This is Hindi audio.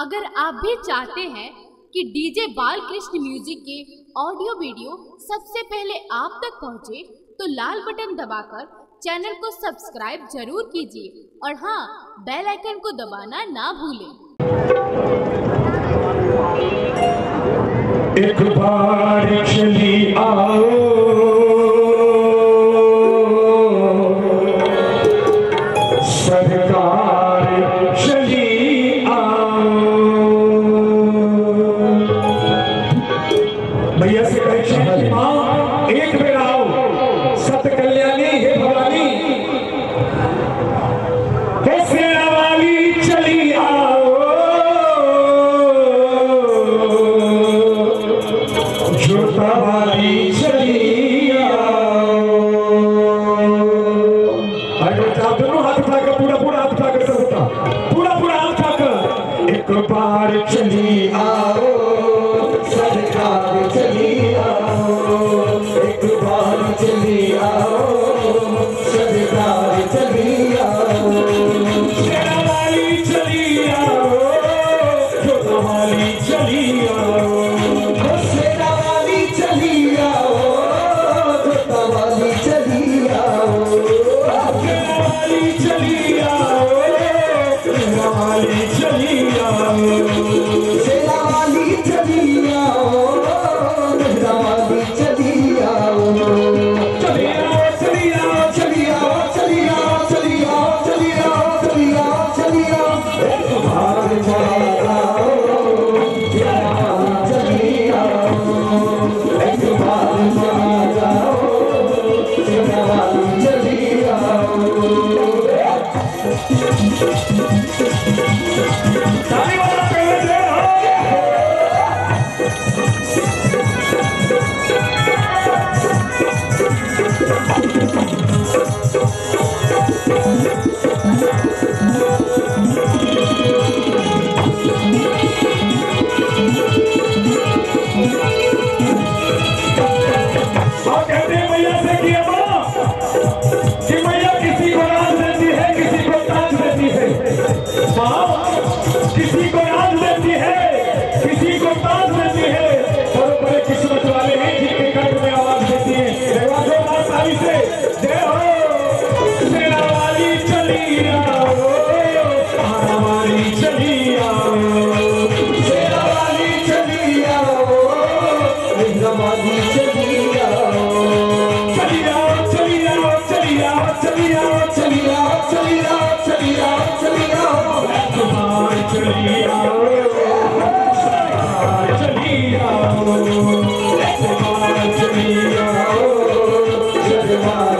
अगर आप भी चाहते हैं कि डीजे बालकृष्ण म्यूजिक के ऑडियो वीडियो सबसे पहले आप तक पहुंचे, तो लाल बटन दबाकर चैनल को सब्सक्राइब जरूर कीजिए और हाँ, बेल आइकन को दबाना ना भूलें। एक बार चली आओ सरकार, चली आओ। भैया से कहे माँ एक बेर आओ, सत कल्याणी हे भवानी, हे सेना वाली चली आओ, जोता वाली चली आओ। दोनों हाथ उठाकर पूरा हाथ उठाकर सब उठा, पूरा हाथ उठाकर एक बार चली आओ सरकार, चली आओ, एक बार चली आओ सरकार, चली आओ, सेना वाली चली आओ, जोता वाली चली आओ, सेना वाली चली आओ, जोता वाली चली आओ, सेना वाली चली आओ, सेना वाली चली आओ, सेना वाली चली आओ, सेना वाली चली आओ, चली आओ, चली आओ, चली आओ, चली आओ, चली आओ, चली आओ, चली आओ, चली आओ, एक बार चली आओ, चली आओ, एक बार चली आओ, चली आओ। ताली वाला पहले से और कहते हैं मैया से कि अम्मा, कि मैया किसी को राज देती है, किसी को ताज देती है। माँ किसी को राज देती है, किसी को ताज देती है। बड़े बड़े किस्मत वाले हैं जिनके कंठ में आवाज देती है। देवाजो माँ ताली से जय हो। सेना वाली चली आओ, आरा वाली चली आओ, सेना वाली चली आओ, इंद्र वाली चली आओ, चली आओ, चली आओ, चली आओ, चली आओ, चली आओ, चली आओ, चली आओ, चली आओ, कुमार चली आओ, सरकार चली आओ, कुमार चली आओ, सरकार